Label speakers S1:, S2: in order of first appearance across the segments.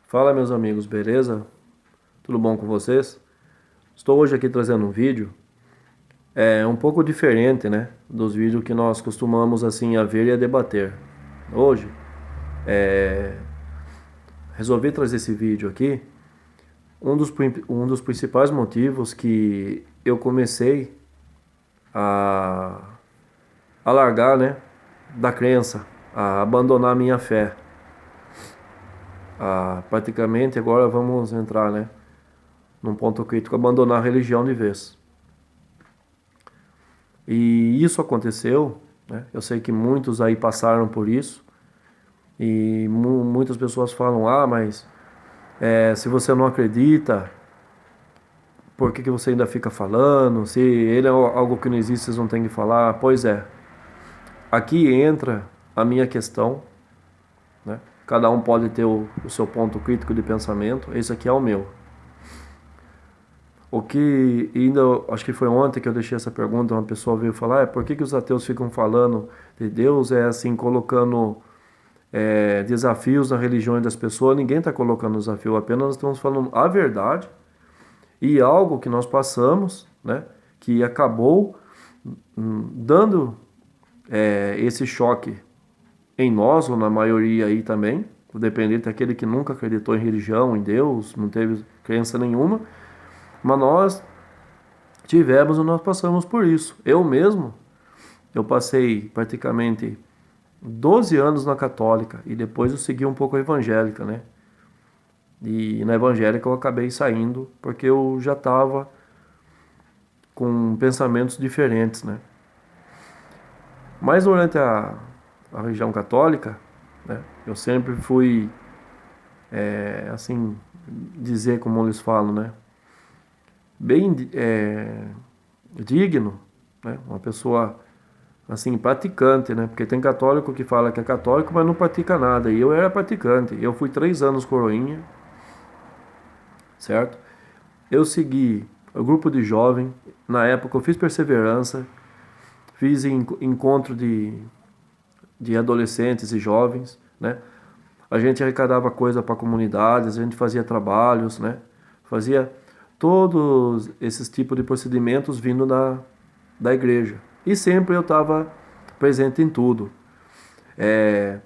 S1: Fala, meus amigos, beleza? Tudo bom com vocês? Estou hoje aqui trazendo um vídeo um pouco diferente, né, dos vídeos que nós costumamos assim a ver e a debater. Hoje resolvi trazer esse vídeo aqui, um dos principais motivos que eu comecei a, a largar, né, da crença, a abandonar a minha fé. Praticamente agora vamos entrar, né, num ponto crítico, abandonar a religião de vez. E isso aconteceu, né? Eu sei que muitos aí passaram por isso e muitas pessoas falam: ah, mas se você não acredita, por que você ainda fica falando? Se ele é algo que não existe, vocês não têm que falar. Pois é, aqui entra a minha questão, né? Cada um pode ter o seu ponto crítico de pensamento. Esse aqui é o meu. O que ainda, acho que foi ontem que eu deixei essa pergunta, uma pessoa veio falar: por que os ateus ficam falando de Deus, assim, colocando desafios na religião das pessoas? Ninguém está colocando desafio, apenas nós estamos falando a verdade e algo que nós passamos, né, que acabou dando esse choque em nós, ou na maioria aí também, dependente daquele que nunca acreditou em religião, em Deus, não teve crença nenhuma, mas nós tivemos e nós passamos por isso. Eu mesmo, eu passei praticamente 12 anos na católica e depois eu segui um pouco a evangélica, né? E na evangélica eu acabei saindo porque eu já estava com pensamentos diferentes, né? Mas durante a religião católica, né, eu sempre fui, assim, dizer como eles falam, né? Bem digno, né? Uma pessoa, assim, praticante, né? Porque tem católico que fala que é católico, mas não pratica nada. E eu era praticante. Eu fui 3 anos coroinha, certo? Eu segui o grupo de jovem. Na época eu fiz perseverança, fiz encontro de adolescentes e jovens, né? A gente arrecadava coisa para comunidades, a gente fazia trabalhos, né? Fazia todos esses tipos de procedimentos vindo da igreja. E sempre eu estava presente em tudo. É,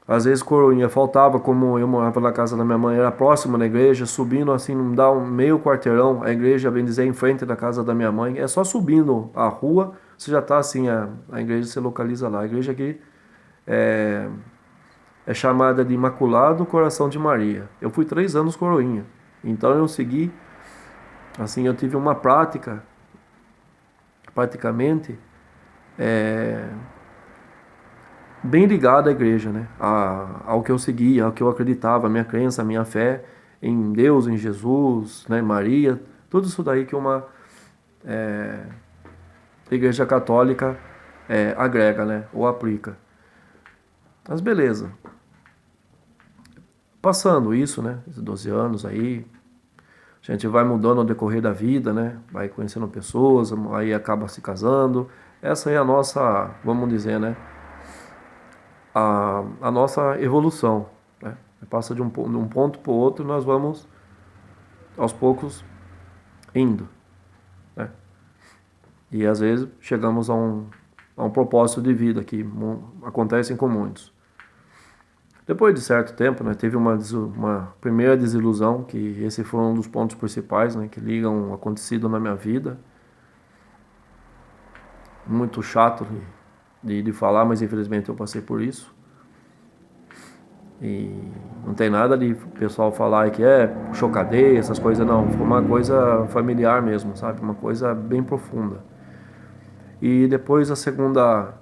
S1: Às vezes coroinha faltava, como eu morava na casa da minha mãe, era próximo da igreja, subindo assim, não dá um meio quarteirão, a igreja, bem dizer, em frente da casa da minha mãe. É só subindo a rua, você já está assim, a igreja se localiza lá. A igreja aqui é, é chamada de Imaculado Coração de Maria. Eu fui 3 anos coroinha, então eu segui, assim, eu tive uma prática, praticamente, bem ligado à igreja, né? Ao que eu seguia, ao que eu acreditava, a minha crença, a minha fé em Deus, em Jesus, né, Maria, tudo isso daí que uma igreja católica agrega, né, ou aplica. Mas beleza. Passando isso, né, esses 12 anos aí, a gente vai mudando ao decorrer da vida, né, vai conhecendo pessoas, aí acaba se casando. Essa é a nossa, vamos dizer, né, a nossa evolução, né? Passa de um ponto para o outro e nós vamos aos poucos indo, né? E às vezes chegamos a um propósito de vida que acontecem com muitos. Depois de certo tempo, né, teve uma primeira desilusão, que esse foi um dos pontos principais, né, que ligam o acontecido na minha vida. Muito chato de falar, mas infelizmente eu passei por isso. E não tem nada de pessoal falar que puxou cadeia, essas coisas, não. Foi uma coisa familiar mesmo, sabe? Uma coisa bem profunda. E depois a segunda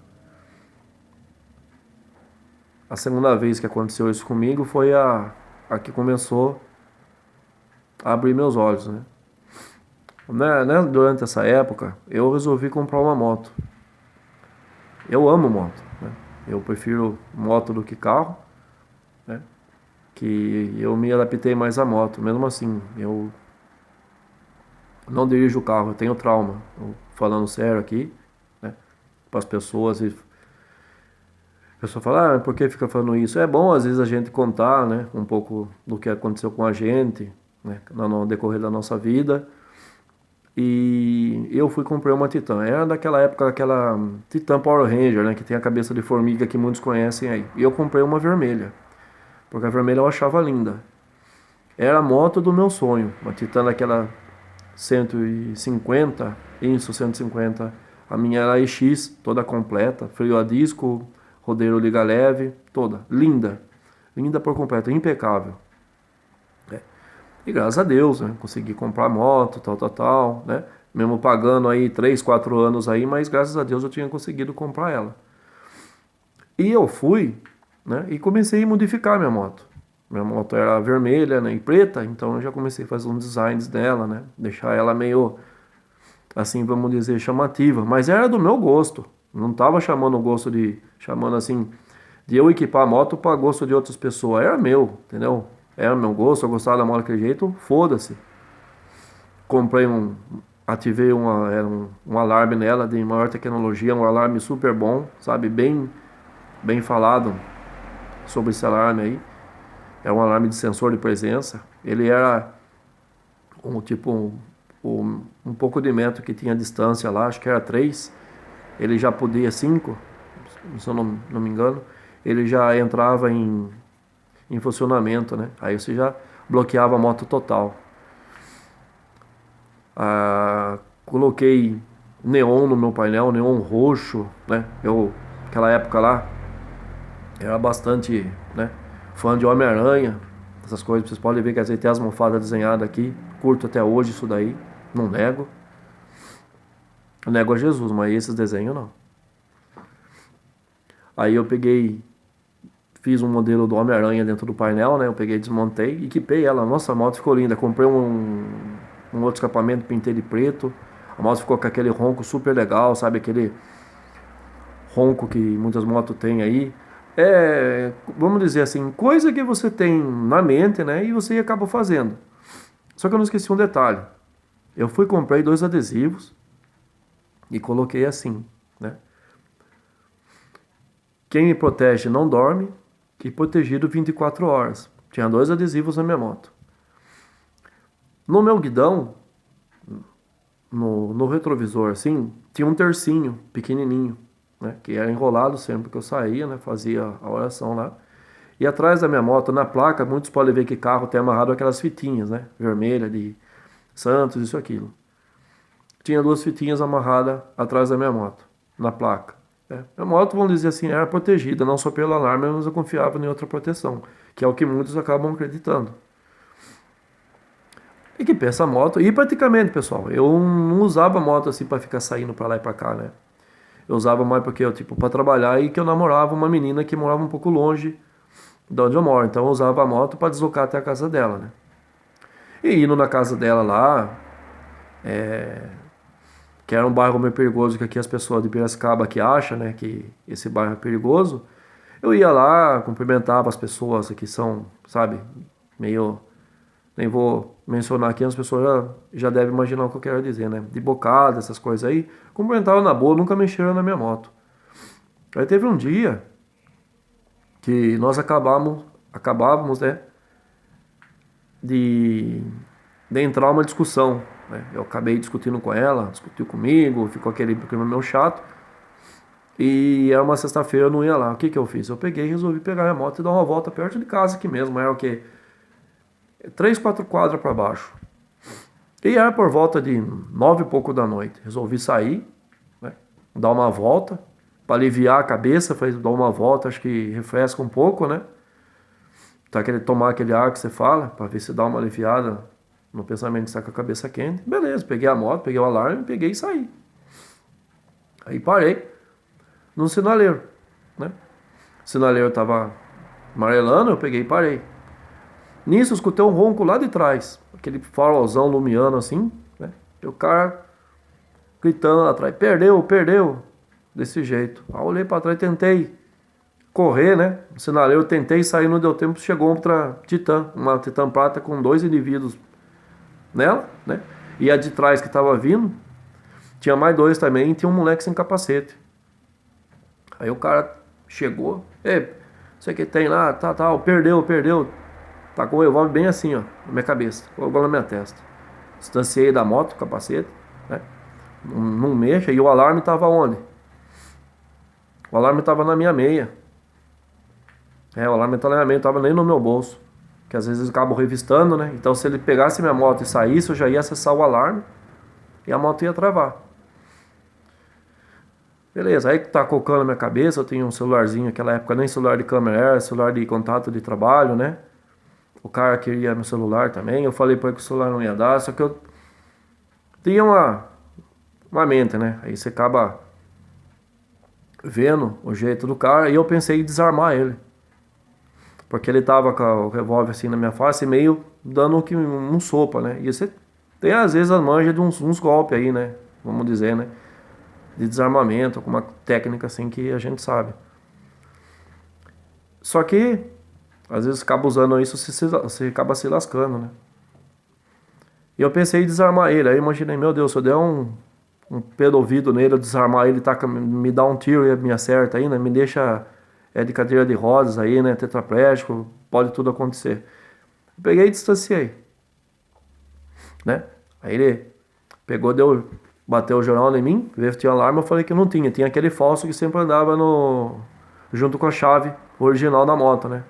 S1: vez que aconteceu isso comigo foi a que começou a abrir meus olhos, né? Durante essa época, eu resolvi comprar uma moto. Eu amo moto, né? Eu prefiro moto do que carro, né? Que eu me adaptei mais à moto. Mesmo assim, eu não dirijo o carro, eu tenho trauma. Falando sério aqui, né, para as pessoas, pessoa fala, por que fica falando isso? É bom às vezes a gente contar, né, um pouco do que aconteceu com a gente, né, no decorrer da nossa vida. E eu fui comprar uma Titan. Era daquela época, aquela Titan Power Ranger, né, que tem a cabeça de formiga que muitos conhecem aí. E eu comprei uma vermelha, porque a vermelha eu achava linda. Era a moto do meu sonho, uma Titan daquela 150, isso, 150. A minha era EX, toda completa, freio a disco, rodeiro liga leve, toda linda, linda por completo, impecável. É. E graças a Deus, né, consegui comprar moto, tal, né? Mesmo pagando aí 3, 4 anos aí, mas graças a Deus eu tinha conseguido comprar ela. E eu fui, né, e comecei a modificar minha moto. Minha moto era vermelha, né, e preta, então eu já comecei a fazer uns designs dela, né, deixar ela meio, assim, vamos dizer, chamativa. Mas era do meu gosto. Não tava chamando o gosto de, chamando assim, de eu equipar a moto para gosto de outras pessoas. Era meu, entendeu? Era meu gosto, eu gostava da moto daquele jeito, foda-se. Comprei ativei um alarme nela de maior tecnologia, um alarme super bom, sabe? Bem falado sobre esse alarme aí. É um alarme de sensor de presença. Ele era um pouco de metro que tinha distância lá, acho que era 3. Ele já podia 5, se eu não me engano. Ele já entrava em funcionamento, né? Aí você já bloqueava a moto total. Coloquei neon no meu painel, neon roxo, né? Naquela época lá, era bastante, né, fã de Homem-Aranha, essas coisas. Vocês podem ver que tem as almofadas desenhadas aqui. Curto até hoje isso daí, não nego. Eu nego a Jesus, mas esses desenhos não. Aí eu peguei, fiz um modelo do Homem-Aranha dentro do painel, né? Eu peguei, desmontei, equipei ela. Nossa, a moto ficou linda. Comprei um outro escapamento, pintei de preto. A moto ficou com aquele ronco super legal, sabe? Aquele ronco que muitas motos têm aí. É, vamos dizer assim, coisa que você tem na mente, né? E você acaba fazendo. Só que eu não esqueci um detalhe. Eu fui comprei 2 adesivos e coloquei assim, né? Quem me protege não dorme e protegido 24 horas. Tinha 2 adesivos na minha moto. No meu guidão, no retrovisor, assim, tinha um tercinho pequenininho, né? Que era enrolado sempre que eu saía, né? Fazia a oração lá. E atrás da minha moto, na placa, muitos podem ver que carro tem amarrado aquelas fitinhas, né? Vermelha de Santos, isso aquilo. Tinha 2 fitinhas amarradas atrás da minha moto, na placa. A moto, vamos dizer assim, era protegida, não só pelo alarme, mas eu confiava em outra proteção, que é o que muitos acabam acreditando. Equipei essa moto, e praticamente, pessoal, eu não usava a moto assim para ficar saindo para lá e para cá, né? Eu usava mais porque eu, tipo, para trabalhar e que eu namorava uma menina que morava um pouco longe de onde eu moro. Então eu usava a moto para deslocar até a casa dela, né? E indo na casa dela lá, que era um bairro meio perigoso, que aqui as pessoas de Piracicaba que acham, né, que esse bairro é perigoso, eu ia lá, cumprimentava as pessoas que são, sabe, meio, nem vou mencionar aqui, as pessoas já devem imaginar o que eu quero dizer, né, de bocada, essas coisas aí, cumprimentava na boa, nunca mexeram na minha moto. Aí teve um dia que nós acabávamos, né, de, de entrar uma discussão, né? Eu acabei discutindo com ela, discutiu comigo, ficou aquele clima meio chato. E era uma sexta-feira, eu não ia lá. O que que eu fiz? Eu peguei e resolvi pegar minha moto e dar uma volta perto de casa aqui mesmo. Era o quê? 3, 4 quadras para baixo. E era por volta de 9 e pouco da noite. Resolvi sair, né? Dar uma volta, para aliviar a cabeça, dar uma volta, acho que refresca um pouco, né? Tá, tomar aquele ar que você fala, para ver se dá uma aliviada no pensamento de estar com a cabeça quente. Beleza, peguei a moto, peguei o alarme, peguei e saí. Aí parei num sinaleiro, né? O sinaleiro tava amarelando, eu peguei e parei. Nisso eu escutei um ronco lá de trás, aquele farolzão lumiando assim, né? E o cara gritando lá atrás, perdeu, desse jeito. Aí eu olhei para trás, tentei correr, né? O sinaleiro, tentei sair, não deu tempo, chegou outra Titan, uma Titan prata com 2 indivíduos nela, né? E a de trás que tava vindo, tinha mais 2 também, e tinha um moleque sem capacete. Aí o cara Chegou, sei que tem lá, tal, perdeu. Tacou o revólver bem assim, ó, na minha cabeça, colocou na minha testa. Distanciei da moto, capacete, né? Não mexa, e o alarme tava onde? O alarme tava na minha meia. O alarme tava na minha meia, não tava nem no meu bolso. Que às vezes eu acabo revistando, né? Então se ele pegasse minha moto e saísse, eu já ia acessar o alarme e a moto ia travar. Beleza, aí tá colocando na minha cabeça, eu tinha um celularzinho, naquela época nem celular de câmera era, celular de contato de trabalho, né? O cara queria meu celular também, eu falei pra ele que o celular não ia dar, só que eu tinha uma mente, né? Aí você acaba vendo o jeito do cara e eu pensei em desarmar ele. Porque ele tava com o revólver assim na minha face, meio dando um sopa, né? E você tem às vezes a manja de uns golpes aí, né? Vamos dizer, né? De desarmamento, alguma técnica assim que a gente sabe. Só que, às vezes acaba usando isso, você acaba se lascando, né? E eu pensei em desarmar ele, aí eu imaginei, meu Deus, se eu der um pé do ouvido nele, eu desarmar ele, me dá um tiro e me acerta ainda, me deixa de cadeira de rodas aí, né? Tetraplégico, pode tudo acontecer. Eu peguei e distanciei, né? Aí ele pegou, bateu o jornal em mim, veio que tinha alarme, eu falei que não tinha. Tinha aquele falso que sempre andava junto com a chave original da moto, né?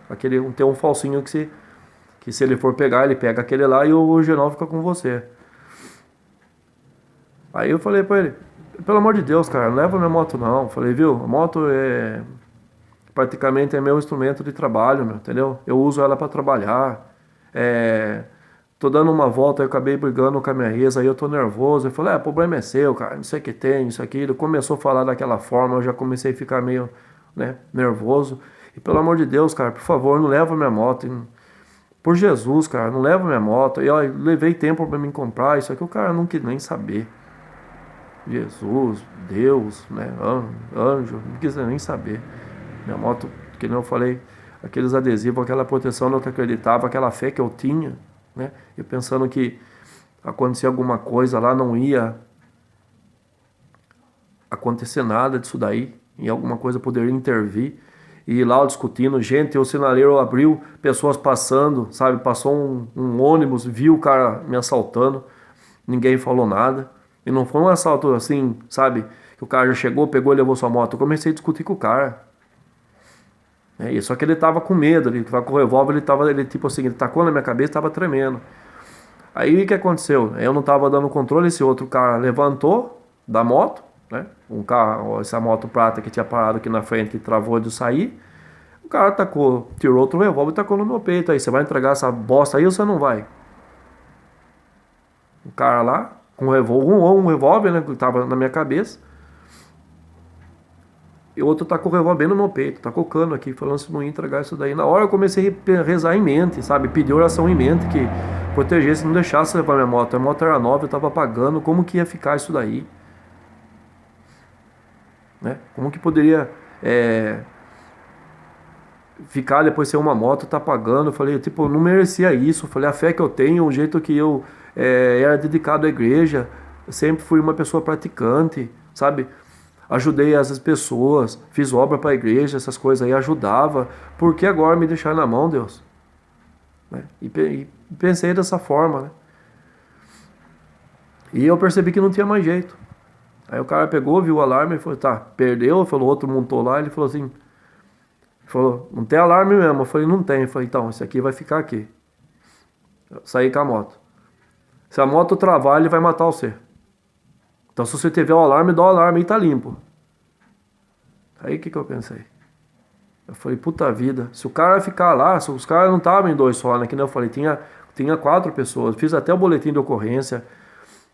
S1: Tem um falsinho que se ele for pegar, ele pega aquele lá e o original fica com você. Aí eu falei pra ele, pelo amor de Deus, cara, não leva minha moto não. Eu falei, viu, a moto praticamente é meu instrumento de trabalho, meu, entendeu? Eu uso ela pra trabalhar. Tô dando uma volta, eu acabei brigando com a minha ex, aí eu tô nervoso. Eu falei, o problema é seu, cara, não sei o que tem, isso aqui. Ele começou a falar daquela forma, eu já comecei a ficar meio, né, nervoso. E pelo amor de Deus, cara, por favor, não leva minha moto. Por Jesus, cara, não leva minha moto. E ó, eu levei tempo pra me comprar, isso aqui o cara não quis nem saber. Jesus, Deus, né, anjo, não quis nem saber. Minha moto, que nem eu falei, aqueles adesivos, aquela proteção no que eu acreditava, aquela fé que eu tinha, né? Eu pensando que acontecia alguma coisa lá, não ia acontecer nada disso daí, e alguma coisa poderia intervir. E lá eu discutindo, gente, o sinaleiro abriu, pessoas passando, sabe? Passou um ônibus, viu o cara me assaltando, ninguém falou nada. E não foi um assalto assim, sabe? Que o cara já chegou, pegou e levou sua moto. Eu comecei a discutir com o cara. Só que ele tava com medo, ele tava com o revólver, ele tipo assim, ele tacou na minha cabeça, tava tremendo. Aí o que aconteceu? Eu não tava dando controle, esse outro cara levantou da moto, né? Um carro, essa moto prata que tinha parado aqui na frente, travou de sair. O cara tacou, tirou outro revólver e tacou no meu peito. Aí, você vai entregar essa bosta aí ou você não vai? O cara lá, com um revólver, né, que tava na minha cabeça. E o outro tacou o revólver bem no meu peito, tá cocando aqui, falando se não ia entregar isso daí. Na hora eu comecei a rezar em mente, sabe? Pedir oração em mente, que protegesse, não deixasse levar minha moto. A moto era nova, eu tava pagando, como que ia ficar isso daí? Né? Como que poderia ficar depois ser uma moto, tá pagando? Eu falei, tipo, eu não merecia isso. Eu falei, a fé que eu tenho, o jeito que eu era dedicado à igreja, eu sempre fui uma pessoa praticante, sabe? Ajudei as pessoas, fiz obra para a igreja, essas coisas aí, ajudava. Por que agora me deixar na mão, Deus? Né? E pensei dessa forma, né? E eu percebi que não tinha mais jeito. Aí o cara pegou, viu o alarme e falou, tá, perdeu. Falou, outro montou lá, ele falou assim, falou, não tem alarme mesmo. Eu falei, não tem. Eu falei, então, esse aqui vai ficar aqui. Eu saí com a moto. Se a moto travar, ele vai matar você. Então, se você tiver o alarme, dá o alarme e tá limpo. Aí o que eu pensei? Eu falei, puta vida, se o cara ficar lá, se os caras não estavam em dois só, né? Que nem eu falei, tinha 4 pessoas. Fiz até o boletim de ocorrência,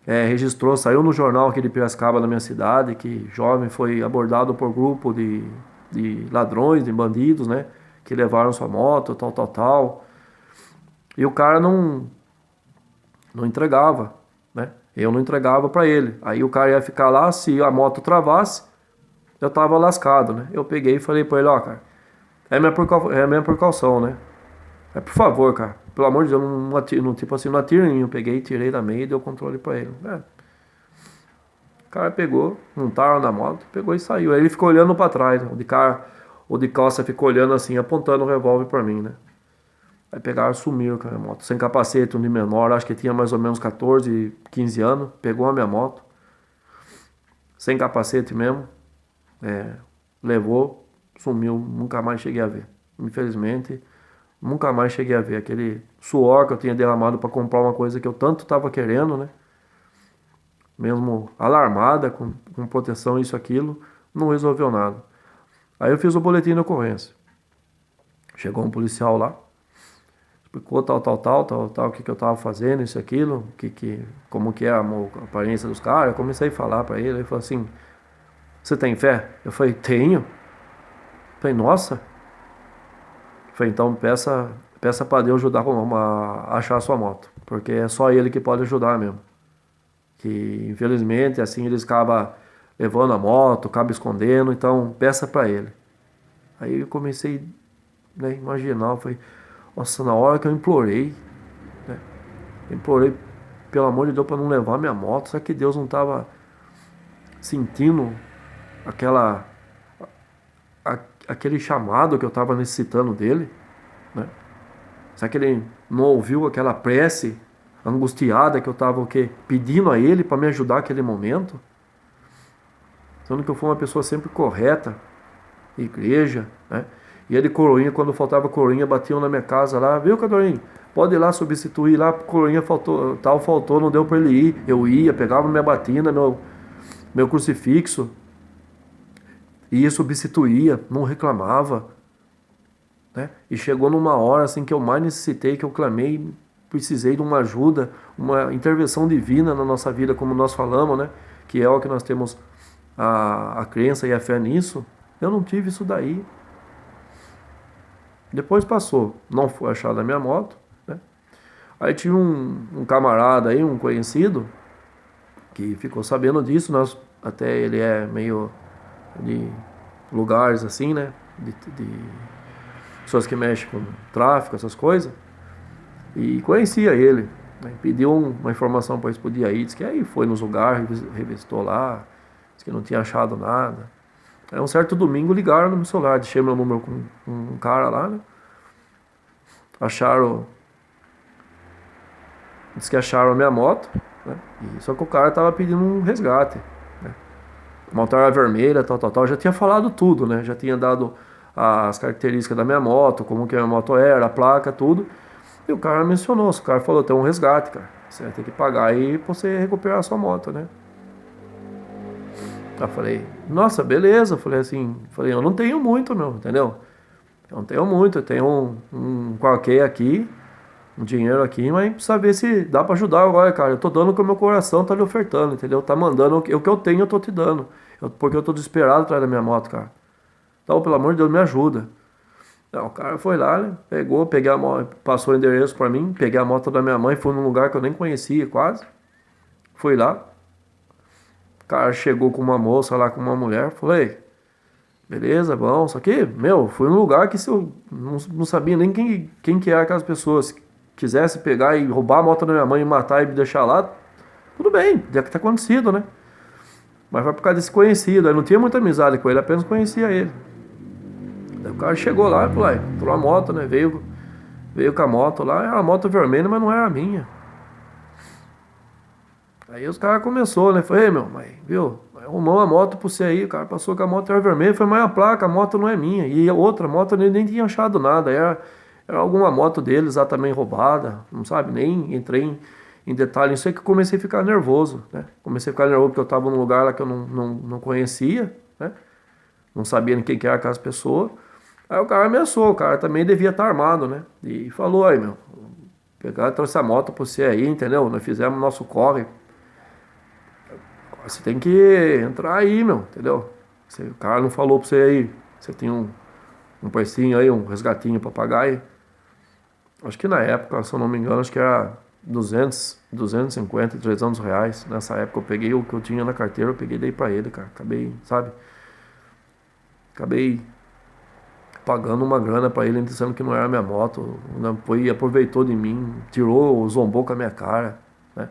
S1: registrou, saiu no jornal aqui de Piracicaba, na minha cidade, que jovem foi abordado por grupo de ladrões, de bandidos, né? Que levaram sua moto, tal. E o cara não entregava, né? Eu não entregava para ele. Aí o cara ia ficar lá, se a moto travasse, eu tava lascado, né? Eu peguei e falei pra ele, ó, cara, é a minha precaução, né? Por favor, cara, pelo amor de Deus, tipo assim, não atira em mim. Eu peguei, tirei da meia e dei o controle pra ele. O cara pegou, montaram na moto, pegou e saiu. Aí ele ficou olhando pra trás, né? O de calça ficou olhando assim, apontando o revólver pra mim, né? Aí pegaram e sumiram com a minha moto. Sem capacete, um de menor, acho que tinha mais ou menos 14, 15 anos. Pegou a minha moto, sem capacete mesmo, levou, sumiu, nunca mais cheguei a ver. Infelizmente, nunca mais cheguei a ver. Aquele suor que eu tinha derramado para comprar uma coisa que eu tanto estava querendo, né? Mesmo alarmada, com proteção, isso, aquilo, não resolveu nada. Aí eu fiz o boletim de ocorrência. Chegou um policial lá, explicou tal, o que eu tava fazendo, isso, aquilo, como que é a aparência dos caras. Eu comecei a falar para ele, ele falou assim, você tem fé? Eu falei, tenho. Eu falei, nossa. Eu falei, então peça para Deus ajudar a achar a sua moto, porque é só ele que pode ajudar mesmo. Que infelizmente assim eles acabam levando a moto, acabam escondendo, então peça para ele. Aí eu comecei, né, imaginar, foi, nossa, na hora que eu implorei, né, implorei pelo amor de Deus para não levar minha moto, será que Deus não estava sentindo aquela a- aquele chamado que eu estava necessitando dele, né? Será que ele não ouviu aquela prece angustiada que eu estava o quê? Pedindo a ele para me ajudar naquele momento? Sendo que eu fui uma pessoa sempre correta, igreja, né? E ele coroinha, quando faltava coroinha, batiam na minha casa lá, viu, Cadorinho? Pode ir lá substituir lá, coroinha faltou, tal faltou, não deu para ele ir. Eu ia, pegava minha batina, meu crucifixo, ia, substituía, não reclamava, né? E chegou numa hora assim que eu mais necessitei, que eu clamei, precisei de uma ajuda, uma intervenção divina na nossa vida, como nós falamos, né? Que é o que nós temos a crença e a fé nisso. Eu não tive isso daí. Depois passou, não foi achada a minha moto, né? Aí tinha um camarada aí, um conhecido, que ficou sabendo disso, nós, até ele é meio de lugares assim, né? De pessoas que mexem com tráfico, essas coisas, e conhecia ele, né? Pediu uma informação para eles podia ir, disse que aí foi nos lugares, revistou lá, disse que não tinha achado nada. Aí um certo domingo ligaram no meu celular, deixei meu número com um cara lá, né? Acharam, disse que acharam a minha moto, né? Só que o cara tava pedindo um resgate, né? A moto era vermelha, tal. Já tinha falado tudo, né? Já tinha dado as características da minha moto, como que a minha moto era, a placa, tudo. E o cara mencionou, o cara falou, tem um resgate, cara. Você vai ter que pagar aí pra você recuperar a sua moto, né? Eu falei, nossa, beleza. Eu falei assim, eu não tenho muito, meu, entendeu? Eu não tenho muito, eu tenho um qualquer aqui, um dinheiro aqui, mas precisa ver se dá pra ajudar agora, cara. Eu tô dando o que o meu coração tá lhe ofertando, entendeu? Tá mandando o que eu tenho, eu tô te dando. Porque eu tô desesperado atrás da minha moto, cara. Então, pelo amor de Deus, me ajuda. Não, o cara foi lá, né? Pegou, peguei a moto, passou o endereço pra mim, peguei a moto da minha mãe, fui num lugar que eu nem conhecia quase. Fui lá. O cara chegou com uma moça lá, com uma mulher. Falei, beleza, bom. Só que, meu, fui num lugar que se eu não sabia nem quem que era aquelas pessoas. Se quisesse pegar e roubar a moto da minha mãe e matar e me deixar lá, tudo bem, já que tá acontecido, né? Mas foi por causa desse conhecido. Eu não tinha muita amizade com ele, apenas conhecia ele. Daí o cara chegou lá e falou, entrou a moto, né? Veio com a moto lá, era uma moto vermelha, mas não era a minha. Aí os caras começou, né? Falei, meu, mas, viu? Arrumou uma moto pra você aí, o cara passou com a moto, era vermelha, foi mais a placa, a moto não é minha. E a outra moto eu nem tinha achado nada, era alguma moto deles lá também roubada, não sabe? Nem entrei em detalhe, isso aí que eu comecei a ficar nervoso, né? Comecei a ficar nervoso porque eu tava num lugar lá que eu não conhecia, né? Não sabia nem quem que era aquelas pessoas. Aí o cara ameaçou, o cara também devia estar armado, né? E falou, aí, meu, pegar, trouxe a moto pra você aí, entendeu? Nós fizemos nosso corre. Você tem que entrar aí, meu, entendeu? O cara não falou pra você aí, você tem um precinho aí, um resgatinho pra pagar aí. Acho que na época, se eu não me engano, acho que era 250, R$ 300. Nessa época eu peguei o que eu tinha na carteira, eu peguei e dei pra ele, cara. Acabei, sabe? Acabei pagando uma grana pra ele, dizendo que não era minha moto. Foi, aproveitou de mim, tirou, zombou com a minha cara, né?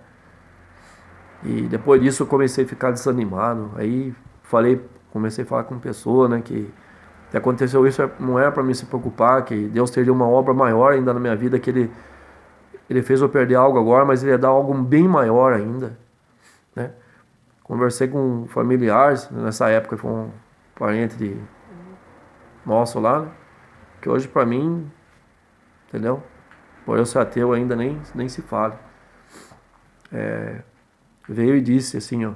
S1: E depois disso eu comecei a ficar desanimado. Aí comecei a falar com pessoa, né, que Se aconteceu isso, não era para mim se preocupar, que Deus teria uma obra maior ainda na minha vida, que Ele fez eu perder algo agora, mas Ele ia dar algo bem maior ainda, né? Conversei com familiares, nessa época foi um parente nosso lá, né? Que hoje para mim, entendeu? Por eu ser ateu ainda nem se fala. Veio e disse assim, ó,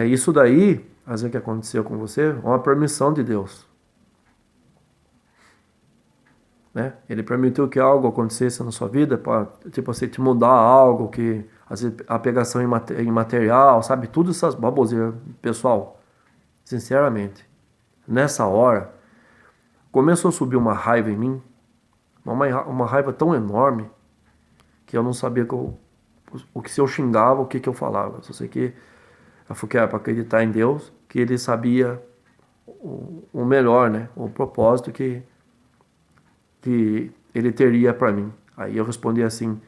S1: isso daí, às vezes que aconteceu com você, é uma permissão de Deus, né? Ele permitiu que algo acontecesse na sua vida para, tipo assim, te mudar algo, que às vezes a pegação em material, sabe? Tudo essas baboseiras, pessoal, sinceramente, nessa hora, começou a subir uma raiva em mim, uma raiva tão enorme, que eu não sabia o que se eu xingava, o que eu falava. Eu só sei que eu falei que era para acreditar em Deus, que Ele sabia o melhor, né? O propósito que Ele teria para mim. Aí eu respondi assim: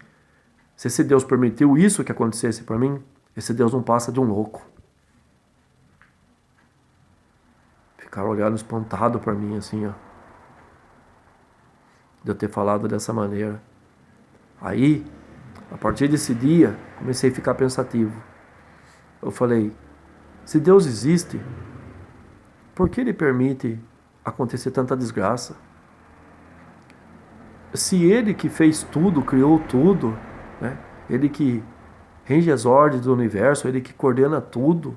S1: se esse Deus permitiu isso que acontecesse para mim, esse Deus não passa de um louco. Ficaram olhando espantado para mim assim, ó, de eu ter falado dessa maneira. Aí, a partir desse dia, comecei a ficar pensativo. Eu falei: se Deus existe, por que Ele permite acontecer tanta desgraça? Se Ele que fez tudo, criou tudo, né? Ele que rege as ordens do universo, Ele que coordena tudo,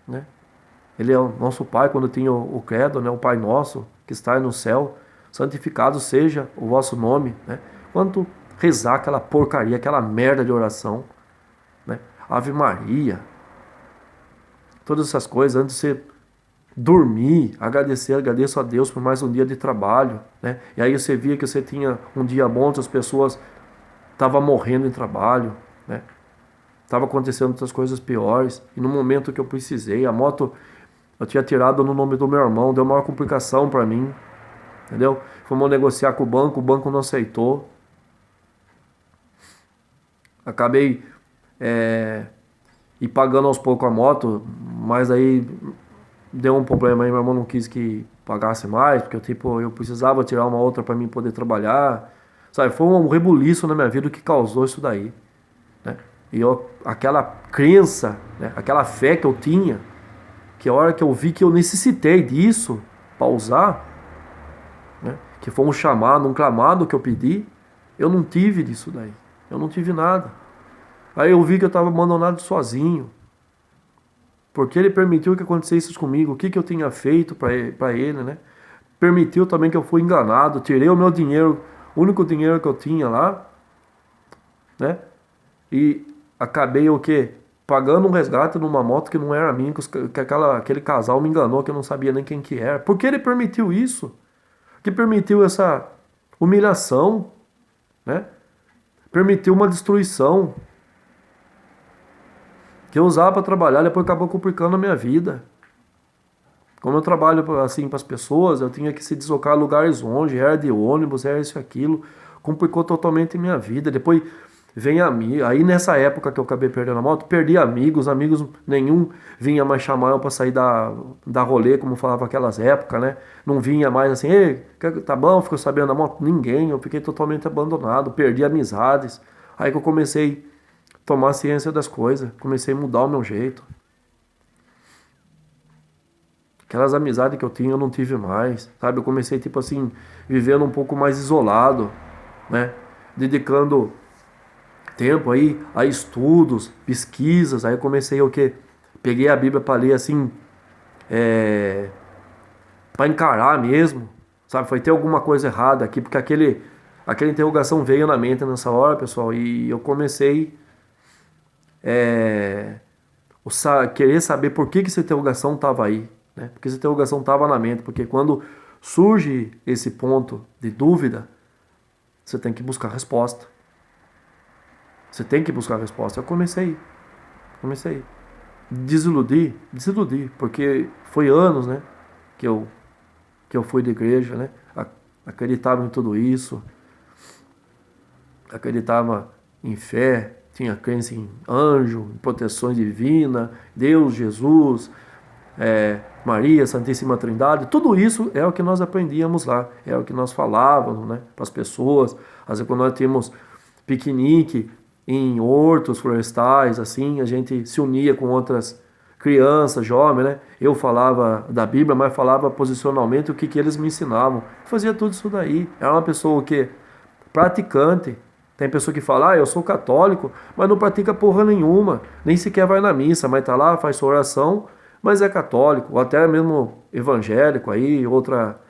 S1: né? Ele é o nosso Pai, quando tinha o credo, né? O Pai nosso que está no céu, santificado seja o vosso nome, né? Quanto rezar aquela porcaria, aquela merda de oração, né? Ave Maria, todas essas coisas, antes de você dormir, agradeço a Deus por mais um dia de trabalho, né? E aí você via que você tinha um dia bom, outras pessoas estavam morrendo em trabalho, né? Tava acontecendo outras coisas piores, e no momento que eu precisei, a moto eu tinha tirado no nome do meu irmão, deu maior complicação para mim, entendeu? Fomos negociar com o banco não aceitou. Acabei ir pagando aos poucos a moto, mas aí deu um problema aí, meu irmão não quis que pagasse mais, porque eu precisava tirar uma outra para mim poder trabalhar, sabe? Foi um rebuliço na minha vida que causou isso daí, né? E aquela crença, né? Aquela fé que eu tinha, que a hora que eu vi que eu necessitei disso para usar, né? Que foi um chamado, um clamado que eu pedi, eu não tive disso daí, eu não tive nada. Aí eu vi que eu estava abandonado sozinho. Porque Ele permitiu que acontecesse isso comigo, o que eu tinha feito para Ele, né? Permitiu também que eu fui enganado, tirei o meu dinheiro, o único dinheiro que eu tinha lá, né? E acabei o quê? Pagando um resgate numa moto que não era minha, que aquele casal me enganou, que eu não sabia nem quem que era. Por que Ele permitiu isso? Que permitiu essa humilhação, né? Permitiu uma destruição que eu usava para trabalhar, depois acabou complicando a minha vida. Como eu trabalho assim para as pessoas, eu tinha que se deslocar a lugares longe, era de ônibus, era isso e aquilo, complicou totalmente a minha vida. Depois vem amigo, aí nessa época que eu acabei perdendo a moto, perdi amigos nenhum vinha mais chamar eu para sair da rolê, como falava aquelas épocas, né? Não vinha mais assim, ei, tá bom, ficou sabendo da moto? Ninguém, eu fiquei totalmente abandonado, perdi amizades. Aí que eu comecei a tomar ciência das coisas, comecei a mudar o meu jeito. Aquelas amizades que eu tinha eu não tive mais, sabe? Eu comecei, tipo assim, vivendo um pouco mais isolado, né? Dedicando tempo aí a estudos, pesquisas. Aí eu comecei o quê? Peguei a Bíblia para ler assim, para encarar mesmo, sabe? Foi ter alguma coisa errada aqui, porque aquela interrogação veio na mente nessa hora, pessoal, e eu comecei querer saber por que essa interrogação estava aí, né? Porque essa interrogação estava na mente, porque quando surge esse ponto de dúvida, você tem que buscar resposta. Você tem que buscar resposta. Eu comecei. Desiludi, porque foi anos, né, que eu fui da igreja, né? Acreditava em tudo isso, acreditava em fé, tinha crença em anjo, em proteções divinas, Deus, Jesus, Maria, Santíssima Trindade, tudo isso é o que nós aprendíamos lá, é o que nós falávamos, né, para as pessoas. Às vezes quando nós tínhamos piquenique em hortos florestais, assim, a gente se unia com outras crianças, jovens, né? Eu falava da Bíblia, mas falava posicionalmente o que eles me ensinavam. Fazia tudo isso daí. Era uma pessoa que praticante. Tem pessoa que fala, eu sou católico, mas não pratica porra nenhuma, nem sequer vai na missa, mas tá lá, faz sua oração, mas é católico, ou até mesmo evangélico aí, outra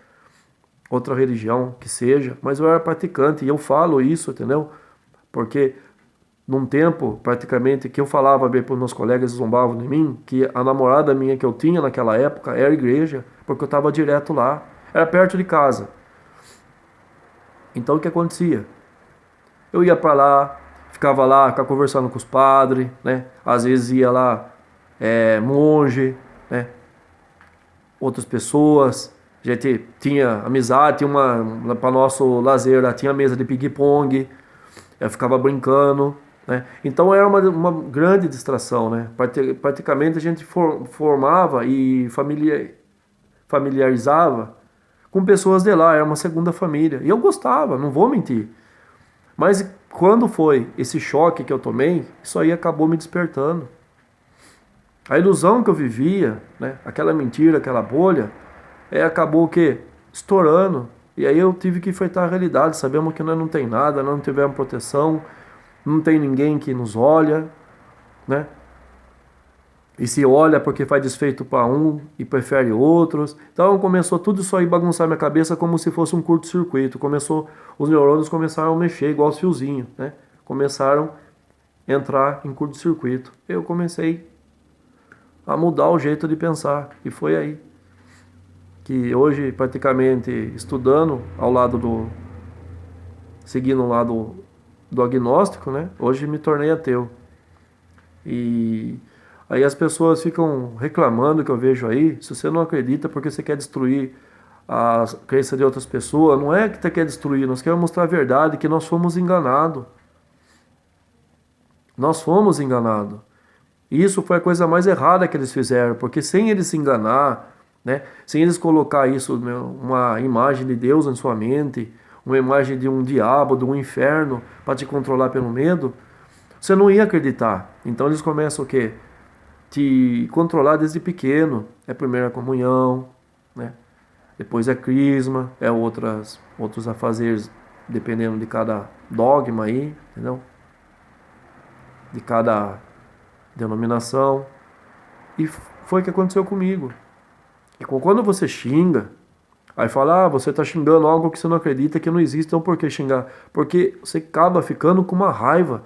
S1: religião que seja, mas eu era praticante e eu falo isso, entendeu? Porque num tempo, praticamente, que eu falava bem para os meus colegas, eles zombavam de mim, que a namorada minha que eu tinha naquela época era igreja, porque eu estava direto lá, era perto de casa. Então o que acontecia? Eu ia para lá, ficava conversando com os padres, né? Às vezes ia lá monge, né? Outras pessoas. A gente tinha amizade, tinha para nosso lazer, lá tinha mesa de ping-pong, eu ficava brincando, né? Então era uma grande distração, né? Praticamente a gente formava e familiarizava com pessoas de lá, era uma segunda família. E eu gostava, não vou mentir. Mas quando foi esse choque que eu tomei, isso aí acabou me despertando. A ilusão que eu vivia, né, aquela mentira, aquela bolha, acabou o quê? Estourando. E aí eu tive que enfrentar a realidade. Sabemos que nós não tem nada, nós não tivemos proteção, não tem ninguém que nos olha, né? E se olha porque faz desfeito para um e prefere outros. Então começou tudo isso aí bagunçar minha cabeça como se fosse um curto-circuito. Os neurônios começaram a mexer igual os fiozinhos, né? Começaram a entrar em curto-circuito. Eu comecei a mudar o jeito de pensar. E foi aí que hoje, praticamente estudando seguindo o lado do agnóstico, né? Hoje me tornei ateu. E aí as pessoas ficam reclamando, que eu vejo aí, se você não acredita porque você quer destruir a crença de outras pessoas, não é que você quer destruir, nós queremos mostrar a verdade, que nós fomos enganados. Nós fomos enganados. E isso foi a coisa mais errada que eles fizeram, porque sem eles se enganar, né, sem eles colocar isso, né, uma imagem de Deus em sua mente, uma imagem de um diabo, de um inferno, para te controlar pelo medo, você não ia acreditar. Então eles começam o quê? Te controlar desde pequeno. É primeira comunhão, né? Depois é crisma, outros afazeres, dependendo de cada dogma aí, entendeu? De cada denominação. E foi o que aconteceu comigo. E quando você xinga, aí fala, você está xingando algo que você não acredita, que não existe, então por que xingar? Porque você acaba ficando com uma raiva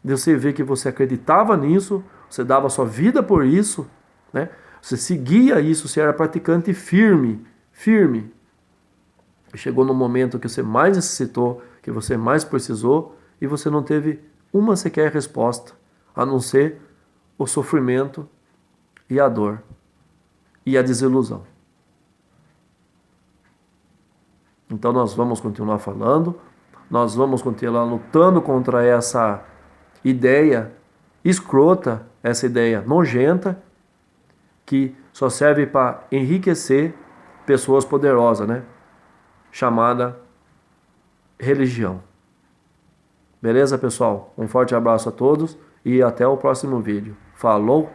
S1: de você ver que você acreditava nisso, você dava sua vida por isso, né? Você seguia isso, você era praticante firme. E chegou no momento que você mais necessitou, que você mais precisou, e você não teve uma sequer resposta, a não ser o sofrimento e a dor e a desilusão. Então nós vamos continuar falando, nós vamos continuar lutando contra essa ideia escrota, essa ideia nojenta, que só serve para enriquecer pessoas poderosas, né? Chamada religião. Beleza, pessoal? Um forte abraço a todos e até o próximo vídeo. Falou!